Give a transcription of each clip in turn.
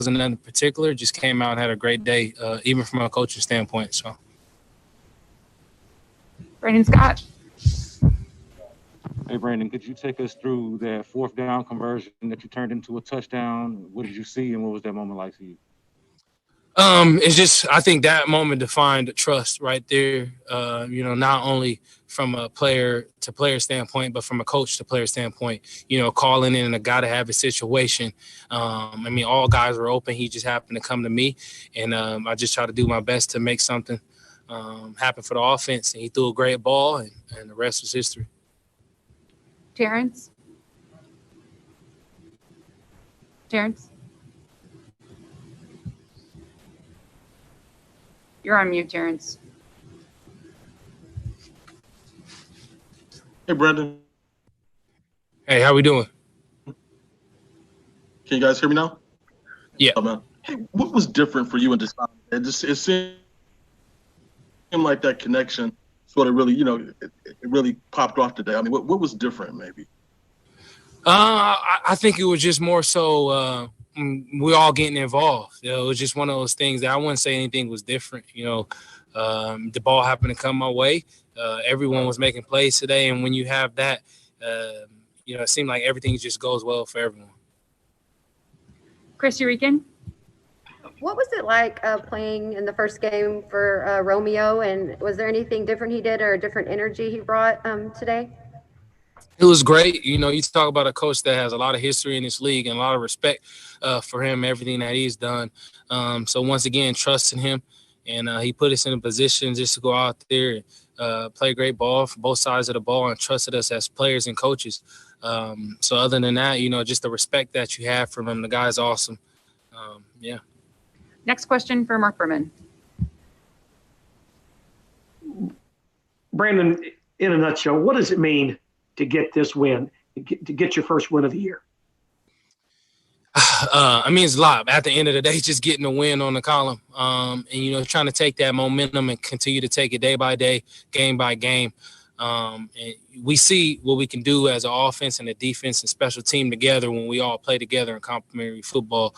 wasn't nothing particular. Just came out and had a great day, even from a coaching standpoint. So, Brandon Scott. Hey, Brandon, could you take us through that fourth down conversion that you turned into a touchdown? What did you see, and what was that moment like for you? It's just, I think that moment defined the trust right there. Not only from a player to player standpoint, but from a coach to player standpoint, calling in a guy to have a situation. All guys were open. He just happened to come to me, and I just tried to do my best to make something happen for the offense. And he threw a great ball, and the rest was history. Terrence. You're on mute, Terrence. Hey, Brandon. Hey, how we doing? Can you guys hear me now? Yeah. Oh, man. Hey, what was different for you and Deshaun? It seemed like that connection sort of really, it really popped off today. I mean, what was different, maybe? I think it was just more so we're all getting involved. It was just one of those things that I wouldn't say anything was different. The ball happened to come my way. Everyone was making plays today, and when you have that, it seemed like everything just goes well for everyone. Chris Urican. What was it like playing in the first game for Romeo, and was there anything different he did or a different energy he brought today? It was great. You talk about a coach that has a lot of history in this league and a lot of respect for him, everything that he's done. So once again, trusting him, and he put us in a position just to go out there and play great ball for both sides of the ball, and trusted us as players and coaches. So other than that, just the respect that you have from him, the guy's awesome. Yeah. Next question for Mark Berman. Brandon, in a nutshell, what does it mean to get this win, to get your first win of the year? It's a lot. At the end of the day, just getting a win on the column, and trying to take that momentum and continue to take it day by day, game by game. And we see what we can do as an offense and a defense and special team together when we all play together in complementary football.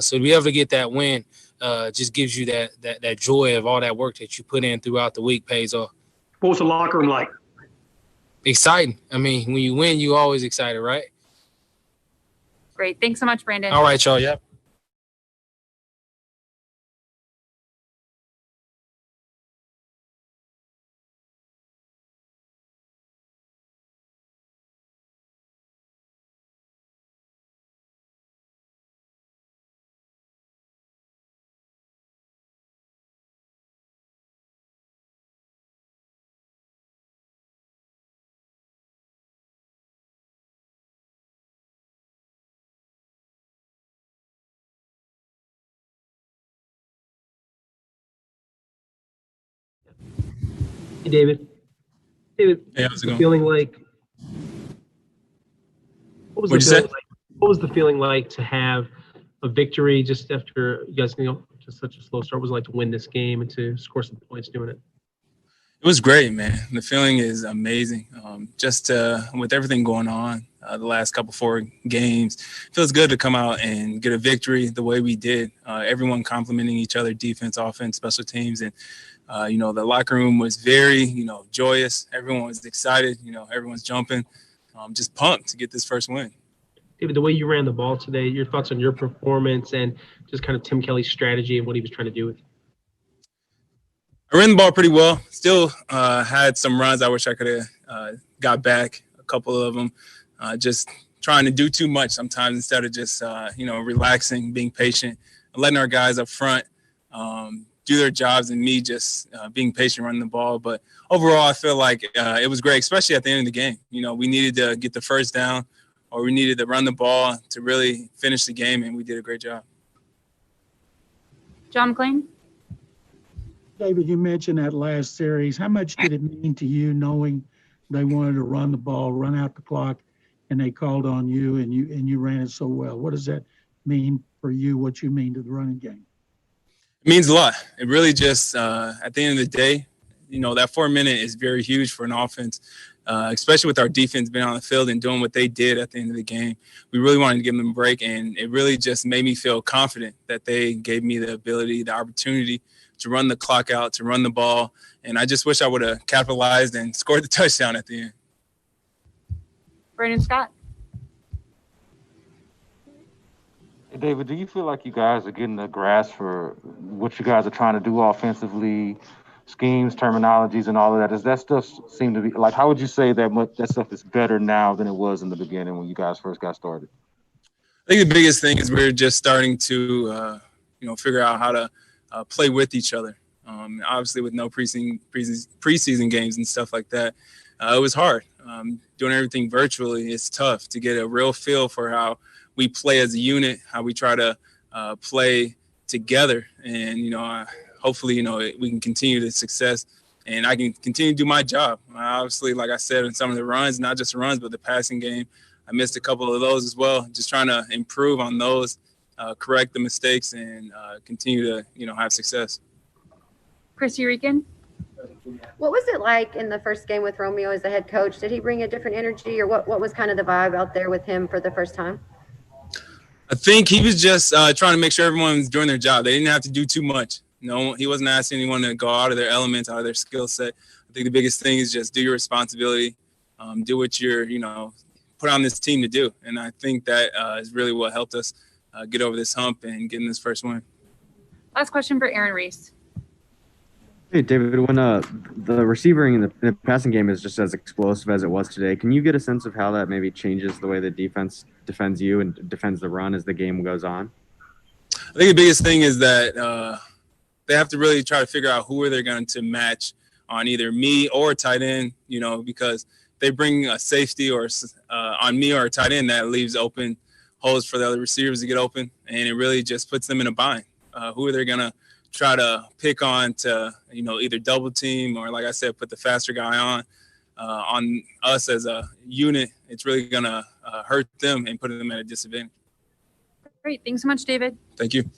So to be able to get that win just gives you that joy of all that work that you put in throughout the week pays off. What was the locker room like? Exciting. When you win, you always excited, right? Great. Thanks so much, Brandon. All right, y'all. Yep. Hey, David. Hey, how's it going? Feeling like what was the feeling like to have a victory just after you guys just such a slow start? What was it like to win this game and to score some points doing it? It was great, man. The feeling is amazing. With everything going on the last four games, it feels good to come out and get a victory the way we did. Everyone complimenting each other, defense, offense, special teams, and the locker room was very, joyous. Everyone was excited. Everyone's jumping. Just pumped to get this first win. David, the way you ran the ball today, your thoughts on your performance and just kind of Tim Kelly's strategy and what he was trying to do with you? I ran the ball pretty well. Still had some runs I wish I could have got back, a couple of them. Just trying to do too much sometimes instead of just, relaxing, being patient, and letting our guys up front do their jobs and me just being patient running the ball. But overall, I feel like it was great, especially at the end of the game. We needed to get the first down or we needed to run the ball to really finish the game, and we did a great job. John McClain. David, you mentioned that last series. How much did it mean to you knowing they wanted to run the ball, run out the clock, and they called on you and you ran it so well? What does that mean for you, what you mean to the running game? It means a lot. It really just, at the end of the day, that 4 minute is very huge for an offense especially with our defense being on the field and doing what they did at the end of the game. We really wanted to give them a break, and it really just made me feel confident that they gave me the ability, the opportunity to run the clock out, to run the ball, and I just wish I would have capitalized and scored the touchdown at the end. Brandon Scott. Hey, David, do you feel like you guys are getting a grasp for what you guys are trying to do offensively, schemes, terminologies, and all of that? Does that stuff seem to be like? How would you say that stuff is better now than it was in the beginning when you guys first got started? I think the biggest thing is we're just starting to, figure out how to play with each other. Obviously, with no preseason games and stuff like that, it was hard. Doing everything virtually, it's tough to get a real feel for how we play as a unit, how we try to play together. And, hopefully, we can continue the success and I can continue to do my job. Obviously, like I said, in some of the runs, not just the runs, but the passing game, I missed a couple of those as well. Just trying to improve on those, correct the mistakes, and continue to, have success. Chris Urican. What was it like in the first game with Romeo as the head coach? Did he bring a different energy, or what was kind of the vibe out there with him for the first time? I think he was just trying to make sure everyone's doing their job. They didn't have to do too much. No, he wasn't asking anyone to go out of their element, out of their skill set. I think the biggest thing is just do your responsibility, do what you're, put on this team to do. And I think that is really what helped us get over this hump and getting this first win. Last question for Aaron Reese. Hey, David, when the receiving in the passing game is just as explosive as it was today, can you get a sense of how that maybe changes the way the defense defends you and defends the run as the game goes on? I think the biggest thing is that they have to really try to figure out who are they going to match on either me or a tight end, because they bring a safety or on me or a tight end, that leaves open holes for the other receivers to get open, and it really just puts them in a bind. Who are they going to try to pick on to, either double team or, like I said, put the faster guy on us as a unit? It's really going to hurt them and put them at a disadvantage. Great. Thanks so much, David. Thank you.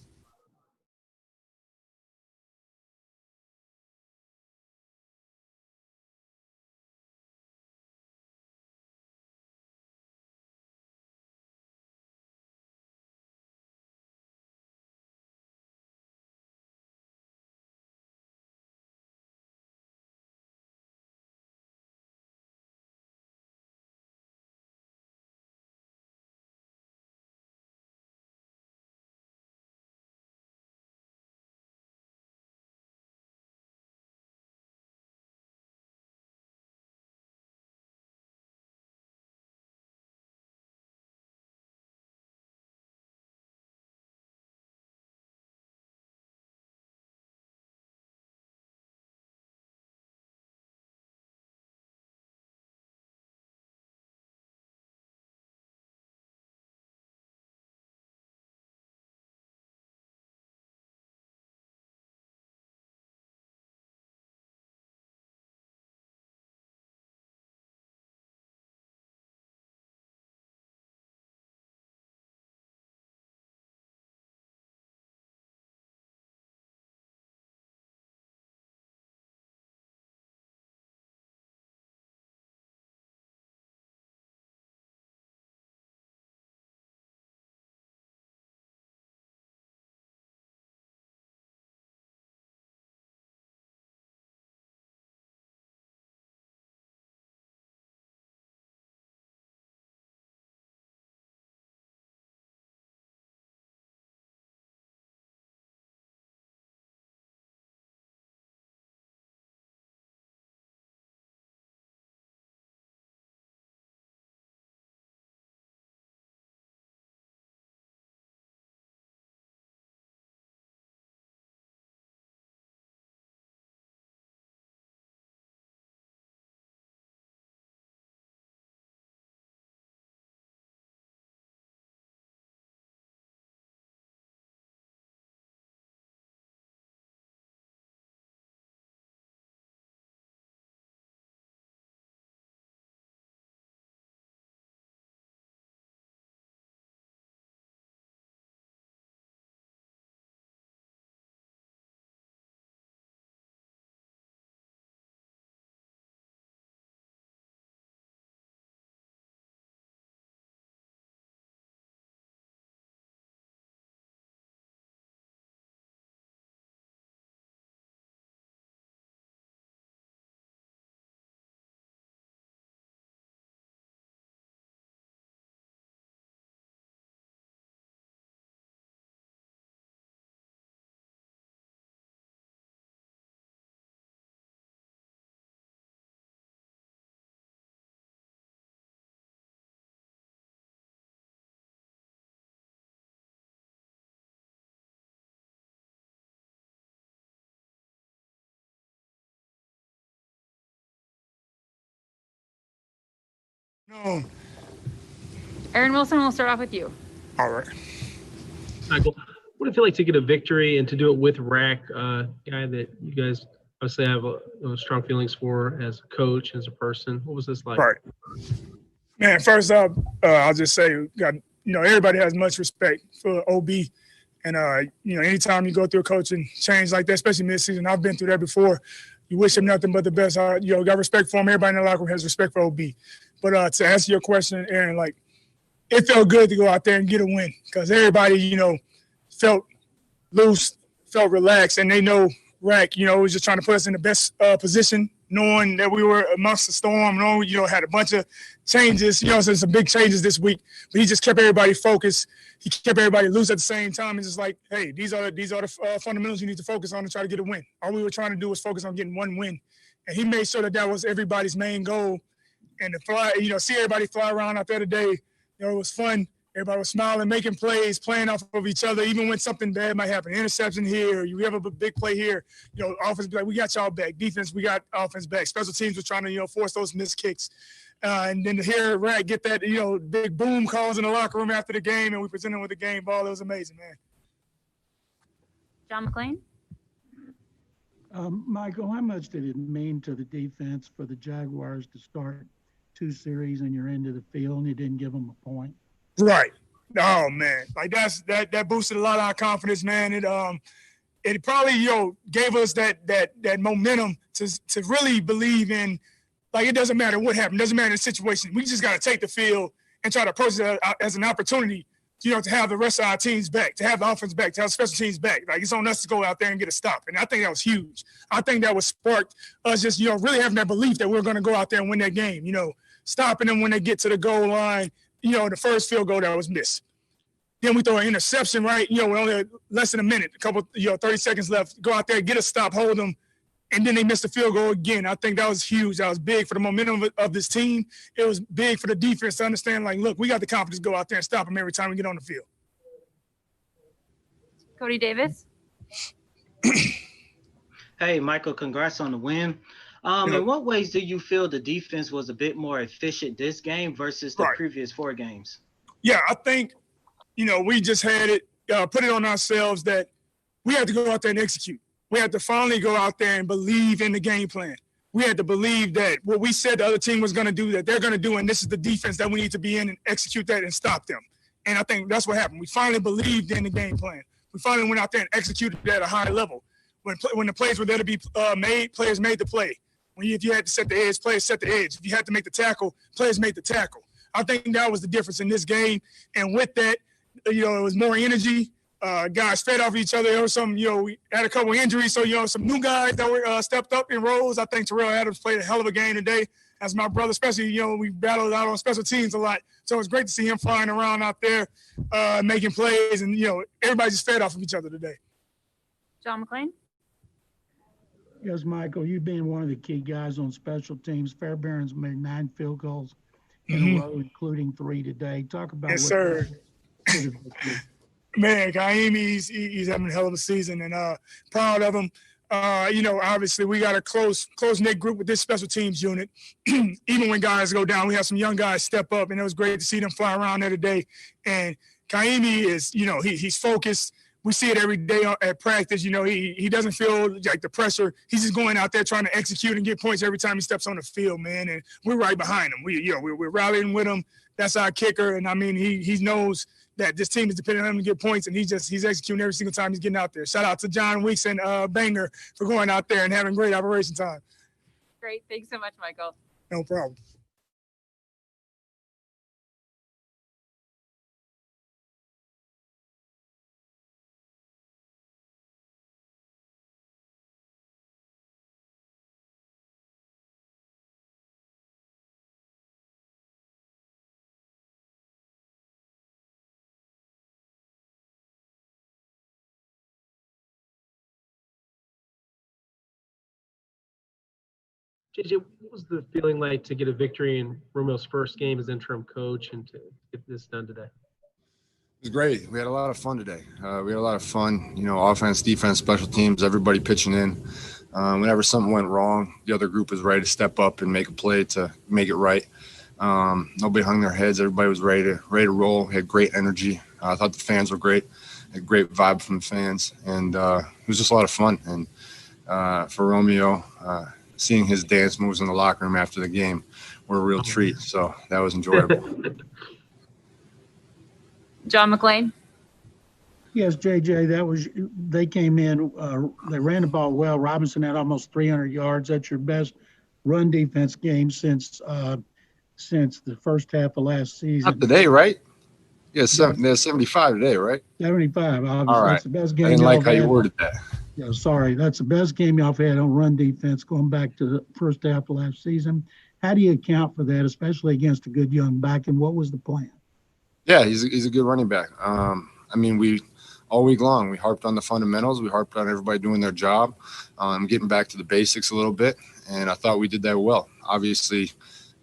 No. Aaron Wilson, we'll start off with you. All right. Michael, what did it feel like to get a victory and to do it with Rack, guy that you guys obviously have strong feelings for as a coach, as a person? What was this like? Right. Man, first up, I'll just say, everybody has much respect for OB. And, anytime you go through a coaching change like that, especially mid-season, I've been through that before, you wish him nothing but the best. Got respect for him. Everybody in the locker room has respect for OB. But to answer your question, Aaron, it felt good to go out there and get a win because everybody, felt loose, felt relaxed, and they know Rack, was just trying to put us in the best position, knowing that we were amongst the storm, knowing, had a bunch of changes, so some big changes this week, but he just kept everybody focused. He kept everybody loose at the same time. It's just like, hey, these are the fundamentals you need to focus on to try to get a win. All we were trying to do was focus on getting one win, and he made sure that was everybody's main goal. And to fly, see everybody fly around out there today, it was fun. Everybody was smiling, making plays, playing off of each other, even when something bad might happen. Interception here, you have a big play here. Offense be like, we got y'all back. Defense, we got offense back. Special teams were trying to, force those missed kicks. And then to hear Rack get that, big boom calls in the locker room after the game, and we presented with the game ball. It was amazing, man. John McClain? Michael, how much did it mean to the defense for the Jaguars to start 2 series and you're into the field and you didn't give them a point? Right. Oh man, that boosted a lot of our confidence, man. It probably gave us that momentum to really believe in. It doesn't matter what happened, doesn't matter the situation. We just got to take the field and try to approach it as an opportunity, to have the rest of our teams back, to have the offense back, to have special teams back. It's on us to go out there and get a stop, and I think that was huge. I think that was sparked us just really having that belief that we're going to go out there and win that game. Stopping them when they get to the goal line. The first field goal that was missed. Then we throw an interception, right? We're only less than a minute, 30 seconds left. Go out there, get a stop, hold them, and then they missed the field goal again. I think that was huge. That was big for the momentum of this team. It was big for the defense to understand, look, we got the confidence to go out there and stop them every time we get on the field. Cody Davis? Hey, Michael, congrats on the win. In what ways do you feel the defense was a bit more efficient this game versus the previous 4 games? Yeah, I think, we just had it, put it on ourselves that we had to go out there and execute. We had to finally go out there and believe in the game plan. We had to believe that what we said the other team was going to do, that they're going to do, and this is the defense that we need to be in and execute that and stop them. And I think that's what happened. We finally believed in the game plan. We finally went out there and executed it at a high level. When the plays were there to be made, players made the play. If you had to set the edge, players set the edge. If you had to make the tackle, players made the tackle. I think that was the difference in this game. And with that, it was more energy. Guys fed off each other. There was some, we had a couple injuries. So, some new guys that were stepped up in roles. I think Terrell Adams played a hell of a game today. As my brother, especially, we battled out on special teams a lot. So it's great to see him flying around out there, making plays. And, everybody just fed off of each other today. John McClain? Yes, Michael, you being one of the key guys on special teams, Fairbairn's made 9 field goals in a row, including 3 today. Talk about yes, sir. Man, Kaimi, he's having a hell of a season, and proud of him. Obviously we got a close-knit group with this special teams unit. Even when guys go down, we have some young guys step up, and it was great to see them fly around there today. And Kaimi is, he's focused. We see it every day at practice. He doesn't feel like the pressure. He's just going out there trying to execute and get points every time he steps on the field, man. And we're right behind him. We're rallying with him. That's our kicker. And I mean, he knows that this team is depending on him to get points, and he's executing every single time he's getting out there. Shout out to John Weeks and Banger for going out there and having great operation time. Great. Thanks so much, Michael. No problem. JJ, what was the feeling like to get a victory in Romeo's first game as interim coach and to get this done today? It was great. We had a lot of fun today. We had a lot of fun, offense, defense, special teams, everybody pitching in. Whenever something went wrong, the other group was ready to step up and make a play to make it right. Nobody hung their heads. Everybody was ready to roll. We had great energy. I thought the fans were great. A great vibe from the fans, and it was just a lot of fun. And for Romeo, seeing his dance moves in the locker room after the game were a real treat. So that was enjoyable. John McClain. Yes, JJ, they came in, they ran the ball well. Robinson had almost 300 yards. That's your best run defense game since the first half of last season. Not today, right? Yeah, there's 75 today, right? 75, obviously. All right. That's the best game. I didn't like how you worded that. Yeah, sorry. That's the best game y'all have had on run defense going back to the first half of last season. How do you account for that, especially against a good young back, and what was the plan? Yeah, he's a good running back. I mean, all week long, we harped on the fundamentals. We harped on everybody doing their job, getting back to the basics a little bit, and I thought we did that well. Obviously,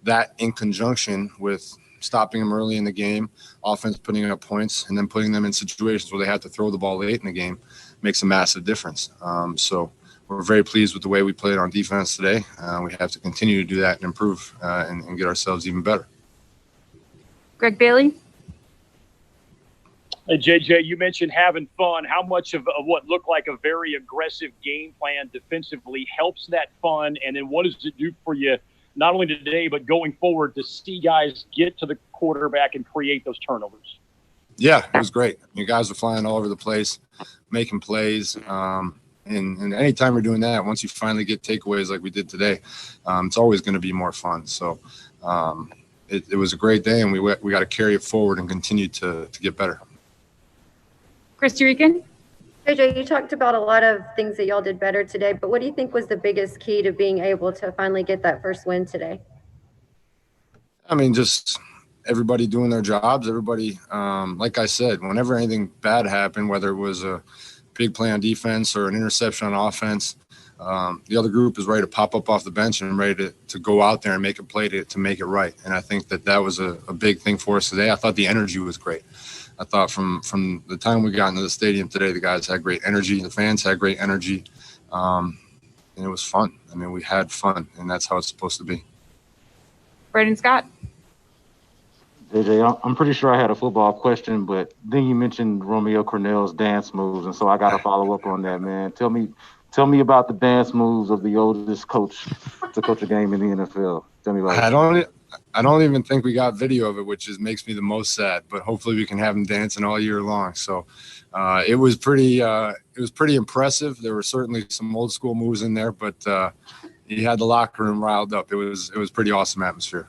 that in conjunction with stopping them early in the game, offense putting up points, and then putting them in situations where they have to throw the ball late in the game makes a massive difference. So we're very pleased with the way we played on defense today. We have to continue to do that and improve and get ourselves even better. Greg Bailey. Hey, JJ, you mentioned having fun. How much of what looked like a very aggressive game plan defensively helps that fun? And then what does it do for you, not only today, but going forward, to see guys get to the quarterback and create those turnovers? Yeah, it was great. You guys were flying all over the place, making plays. And anytime we're doing that, once you finally get takeaways like we did today, it's always going to be more fun. So it was a great day, and we got to carry it forward and continue to get better. Christy Rican. JJ, you talked about a lot of things that y'all did better today, but what do you think was the biggest key to being able to finally get that first win today? I mean, just everybody doing their jobs. Everybody, like I said, whenever anything bad happened, whether it was a big play on defense or an interception on offense, the other group is ready to pop up off the bench and ready to go out there and make a play to make it right. And I think that was a big thing for us today. I thought the energy was great. I thought from the time we got into the stadium today, the guys had great energy. The fans had great energy. And it was fun. I mean, we had fun, and that's how it's supposed to be. Braden Scott. JJ, I'm pretty sure I had a football question, but then you mentioned Romeo Cornell's dance moves, and so I got to follow up on that, man. Tell me about the dance moves of the oldest coach to coach a game in the NFL. Tell me about it. I don't even think we got video of it, which makes me the most sad. But hopefully we can have him dancing all year long. So it was pretty impressive. There were certainly some old school moves in there, but he had the locker room riled up. It was pretty awesome atmosphere.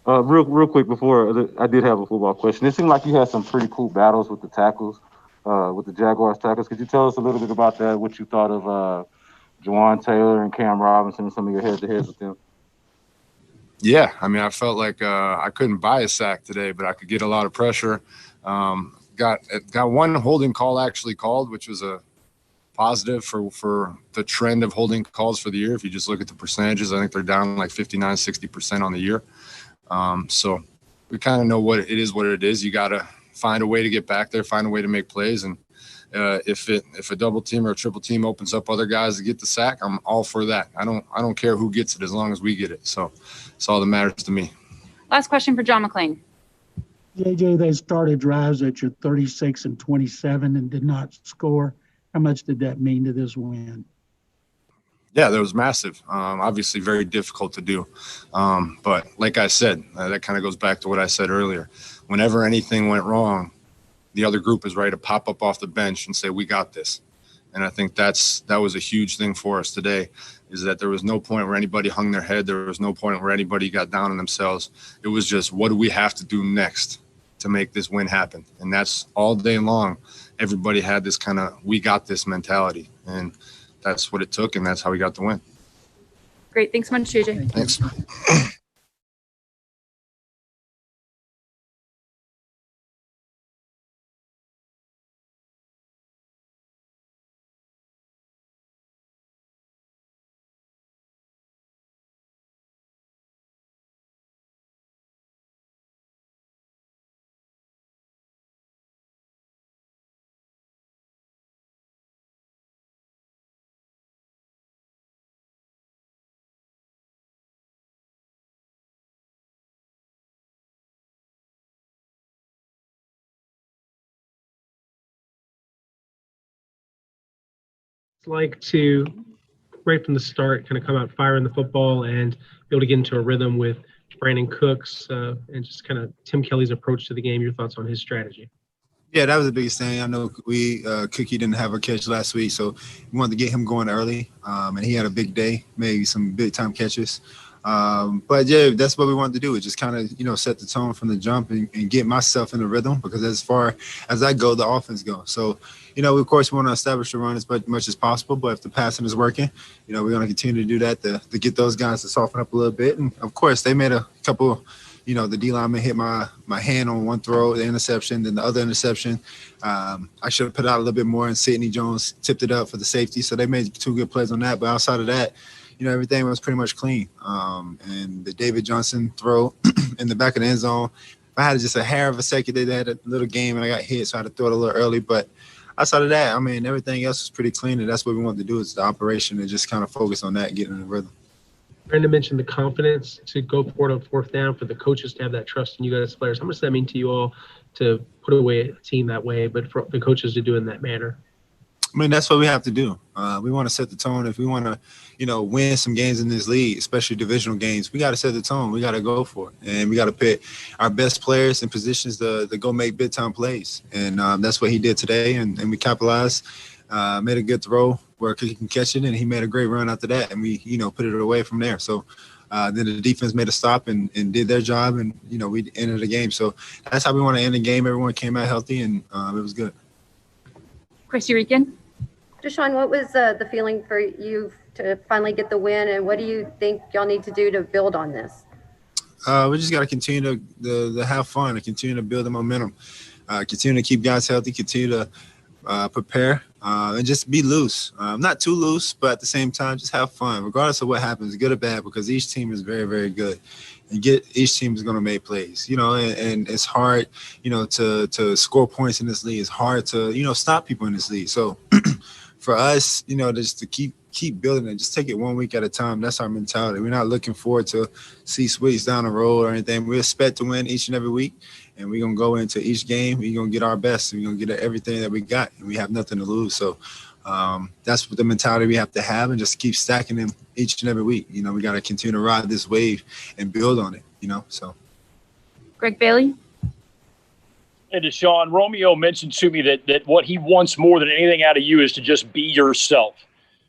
Real quick before I did have a football question. It seemed like you had some pretty cool battles with the tackles, with the Jaguars tackles. Could you tell us a little bit about that? What you thought of Juwan Taylor and Cam Robinson and some of your head-to-heads with them? Yeah, I mean, I felt like I couldn't buy a sack today, but I could get a lot of pressure. Got one holding call actually called, which was a positive for the trend of holding calls for the year. If you just look at the percentages, I think they're down like 59, 60% on the year. So we kind of know what it is. You got to find a way to get back there, find a way to make plays. And if a double team or a triple team opens up other guys to get the sack, I'm all for that. I don't care who gets it as long as we get it. So it's all that matters to me. Last question for John McClain. JJ, they started drives at your 36 and 27 and did not score. How much did that mean to this win? Yeah, that was massive. Obviously very difficult to do. But like I said, that kind of goes back to what I said earlier. Whenever anything went wrong, the other group is ready to pop up off the bench and say, we got this. And I think that was a huge thing for us today, is that there was no point where anybody hung their head. There was no point where anybody got down on themselves. It was just, what do we have to do next to make this win happen? And that's all day long. Everybody had this kind of, we got this mentality. And that's what it took, and that's how we got the win. Great. Thanks so much, JJ. Thanks. like to, right from the start, kind of come out firing the football and be able to get into a rhythm with Brandon Cooks and just kind of Tim Kelly's approach to the game? Your thoughts on his strategy? Yeah, that was the biggest thing. I know Cookie didn't have a catch last week, so we wanted to get him going early, and he had a big day, maybe some big-time catches. But, yeah, that's what we wanted to do, is just kind of, set the tone from the jump and get myself in the rhythm, because as far as I go, the offense goes. So, of course, we want to establish the run as much as possible, but if the passing is working, we're going to continue to do that to get those guys to soften up a little bit. And, of course, they made a couple – the D lineman hit my hand on one throw, the interception, then the other interception. I should have put out a little bit more, and Sidney Jones tipped it up for the safety. So they made 2 good plays on that. But outside of that, everything was pretty much clean. And the David Johnson throw in the back of the end zone, I had just a hair of a second. They had a little game, and I got hit, so I had to throw it a little early. But outside of that, everything else was pretty clean, and that's what we wanted to do, is the operation, and just kind of focus on that, getting in the rhythm. Brandon mentioned the confidence to go for it on 4th down, for the coaches to have that trust in you guys as players. How much does that mean to you all to put away a team that way, but for the coaches to do it in that manner? That's what we have to do. We want to set the tone. If we want to, win some games in this league, especially divisional games, we got to set the tone. We got to go for it. And we got to put our best players in positions to go make big-time plays. And that's what he did today, and we capitalized, made a good throw where he can catch it, and he made a great run after that, and we, put it away from there. So then the defense made a stop and did their job, and, we ended the game. So that's how we want to end the game. Everyone came out healthy, and it was good. Christy Rican. Deshaun, what was the feeling for you to finally get the win, and what do you think y'all need to do to build on this? We just got to continue to have fun and continue to build the momentum, continue to keep guys healthy, continue to prepare, and just be loose. Not too loose, but at the same time, just have fun, regardless of what happens, good or bad, because each team is very, very good. And each team is going to make plays, and it's hard, to score points in this league. It's hard to, stop people in this league. So for us, just to keep building it, just take it 1 week at a time. That's our mentality. We're not looking forward to see weeks down the road or anything. We expect to win each and every week, and we're going to go into each game. We're going to get our best. We're going to get everything that we got, and we have nothing to lose. So that's what the mentality we have to have, and just keep stacking them each and every week. We got to continue to ride this wave and build on it, so. Greg Bailey. And Deshaun, Romeo mentioned to me that what he wants more than anything out of you is to just be yourself.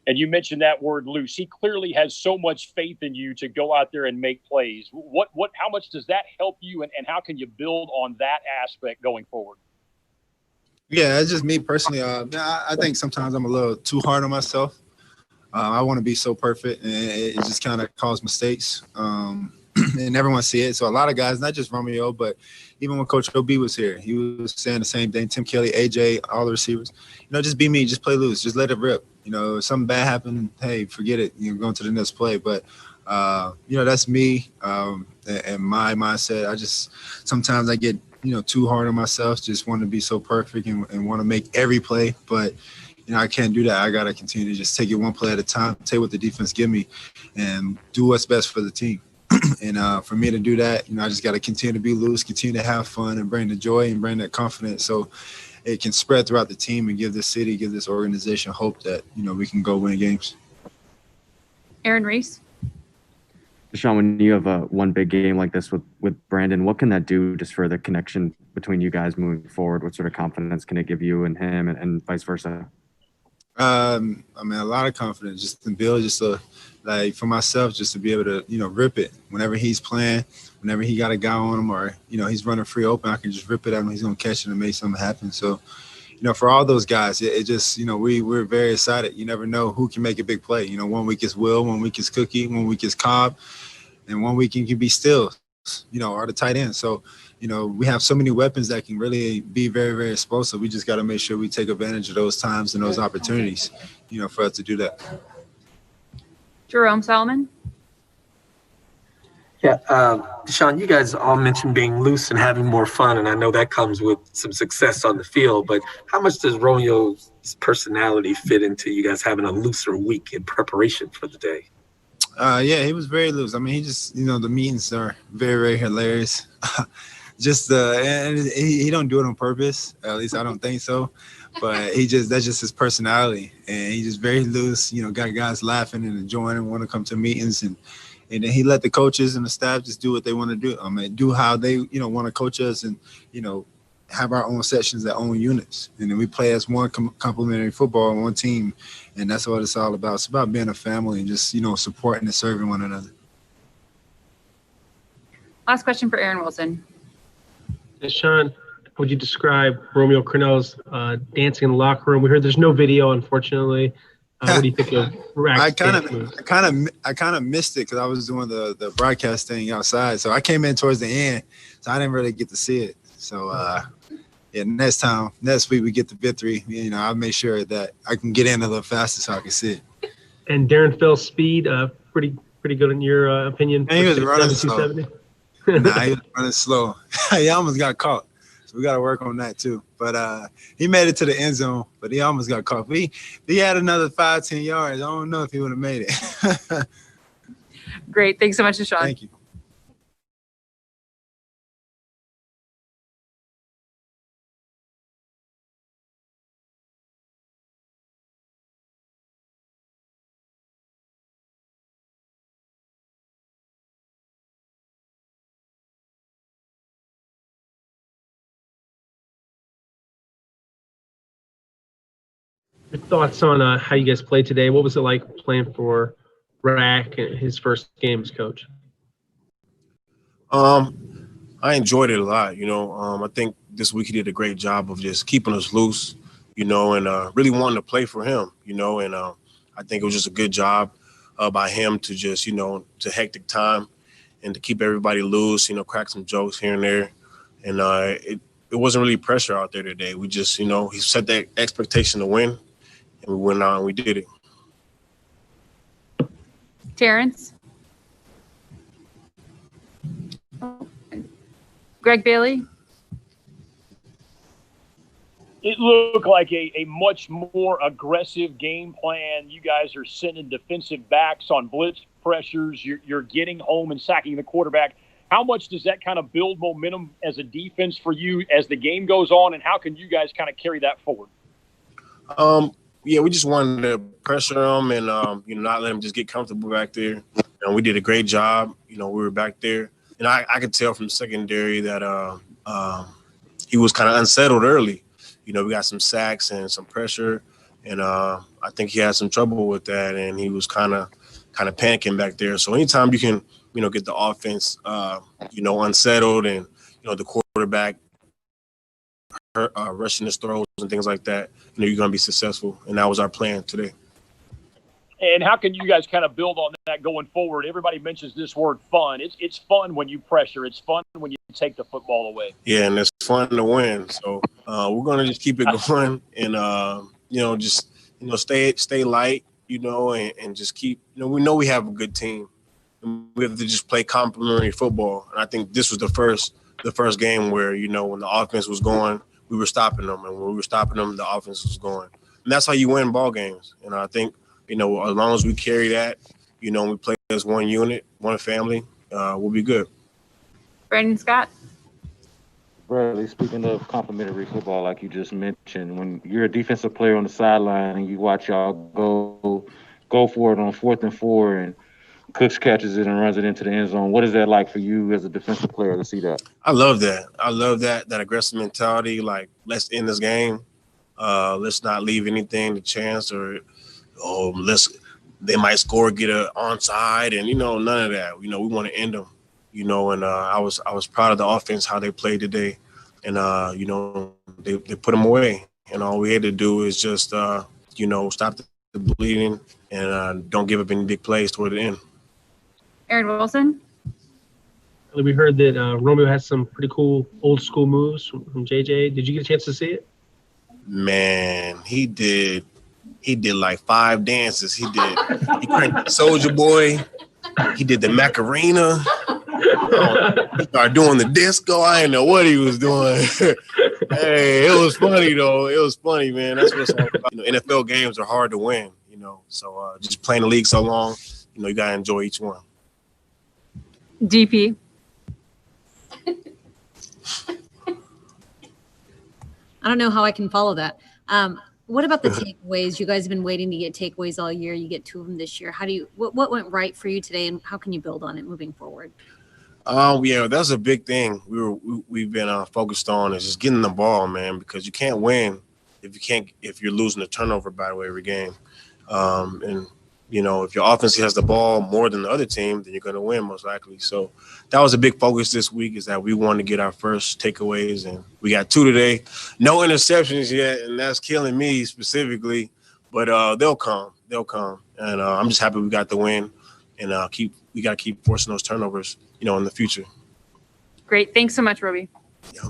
And you mentioned that word loose. He clearly has so much faith in you to go out there and make plays. How much does that help you, and how can you build on that aspect going forward? Yeah, it's just me personally. I think sometimes I'm a little too hard on myself. I want to be so perfect, and it just kind of causes mistakes. And everyone see it. So a lot of guys, not just Romeo, but even when Coach OB was here, he was saying the same thing. Tim Kelly, AJ, all the receivers, just be me, just play loose, just let it rip. If something bad happened, hey, forget it. Going to the next play. But that's me and my mindset. Sometimes I get too hard on myself. Just want to be so perfect and want to make every play, but. I can't do that. I got to continue to just take it one play at a time, take what the defense give me, and do what's best for the team. And for me to do that, I just got to continue to be loose, continue to have fun, and bring the joy and bring that confidence so it can spread throughout the team and give this city, give this organization hope that, we can go win games. Aaron Reese. Deshaun, when you have one big game like this with Brandon, what can that do just for the connection between you guys moving forward? What sort of confidence can it give you and him and vice versa? A lot of confidence, just to build, for myself, just to be able to, rip it whenever he's playing, whenever he got a guy on him or, he's running free open, I can just rip it at him. He's going to catch it and make something happen. So, for all those guys, it just, we're very excited. You never know who can make a big play. 1 week is Will, 1 week is Cookie, 1 week is Cobb, and 1 week it can be Stills, or the tight end. So, we have so many weapons that can really be very, very explosive. We just got to make sure we take advantage of those times and those opportunities, for us to do that. Jerome Solomon. Yeah, Deshaun, you guys all mentioned being loose and having more fun, and I know that comes with some success on the field, but how much does Romeo's personality fit into you guys having a looser week in preparation for the day? Yeah, he was very loose. He just, the meetings are very, very hilarious. And he don't do it on purpose. At least I don't think so. but that's just his personality, and he's just very loose. Got guys laughing and enjoying and want to come to meetings, and then he let the coaches and the staff just do what they want to do. Do how they want to coach us, and have our own sections, their own units, and then we play as one complementary football on one team, and that's what it's all about. It's about being a family and just supporting and serving one another. Last question for Aaron Wilson. Deshaun, how would you describe Romeo Crennel's dancing in the locker room? We heard there's no video, unfortunately. What do you think of Rack's I kind of missed it because I was doing the broadcast thing outside, so I came in towards the end, so I didn't really get to see it. So next week we get the victory. I'll make sure that I can get in a little faster so I can see it. And Darren Fell's speed, pretty good in your opinion. And he was running slow. 270. Nah, he was running slow. He almost got caught. So we got to work on that too. But he made it to the end zone, but he almost got caught. If he had another 5-10 yards, I don't know if he would have made it. Great. Thanks so much, Deshaun. Thank you. Your thoughts on how you guys played today? What was it like playing for Rack and his first game as coach? I enjoyed it a lot. I think this week he did a great job of just keeping us loose, and really wanting to play for him, and I think it was just a good job by him to just, to hectic time and to keep everybody loose, crack some jokes here and there. And it wasn't really pressure out there today. We just, he set that expectation to win, and we went out and we did it. Terrence? Greg Bailey? It looked like a much more aggressive game plan. You guys are sending defensive backs on blitz pressures. You're getting home and sacking the quarterback. How much does that kind of build momentum as a defense for you as the game goes on, and how can you guys kind of carry that forward? Yeah, we just wanted to pressure them and, not let them just get comfortable back there. And we did a great job. We were back there. And I could tell from secondary that he was kind of unsettled early. We got some sacks and some pressure, and I think he had some trouble with that, and he was kind of panicking back there. So anytime you can, get the offense, unsettled and, the quarterback rushing his throws and things like that, you're going to be successful. And that was our plan today. And how can you guys kind of build on that going forward? Everybody mentions this word fun. It's fun when you pressure. It's fun when you take the football away. Yeah, and it's fun to win. So we're going to just keep it going and, stay light, and just keep, we know we have a good team. And we have to just play complementary football. And I think this was the first game where, when the offense was going, we were stopping them. And when we were stopping them, the offense was going. And that's how you win ball games. And I think, as long as we carry that, and we play as one unit, one family, we'll be good. Brandon Scott? Bradley, speaking of complimentary football, like you just mentioned, when you're a defensive player on the sideline and you watch y'all go for it on 4th and 4 and Cooks catches it and runs it into the end zone, what is that like for you as a defensive player to see that? I love that. I love that aggressive mentality. Like, let's end this game. Let's not leave anything to chance or they might score, get an onside, and none of that. We want to end them. And I was proud of the offense, how they played today, and they put them away. And all we had to do is just stop the bleeding and don't give up any big plays toward the end. Aaron Wilson? We heard that Romeo has some pretty cool old school moves from JJ. Did you get a chance to see it? Man, he did like 5 dances. He cranked the Soldier Boy. He did the Macarena. He started doing the disco. I didn't know what he was doing. Hey, it was funny though. It was funny, man. That's what it's all about. NFL games are hard to win, So just playing the league so long, you gotta enjoy each one. DP? I don't know how I can follow that. What about the takeaways? You guys have been waiting to get takeaways all year. You get 2 of them this year. What went right for you today, and how can you build on it moving forward? Yeah, that's a big thing we've been focused on is just getting the ball, man, because you can't win if you're losing a turnover battle every game. And if your offense has the ball more than the other team, then you're going to win most likely. So that was a big focus this week, is that we wanted to get our first takeaways, and we got 2 today. No interceptions yet, and that's killing me specifically, but they'll come. And I'm just happy we got the win, and we got to keep forcing those turnovers, in the future. Great. Thanks so much, Roby. Yeah.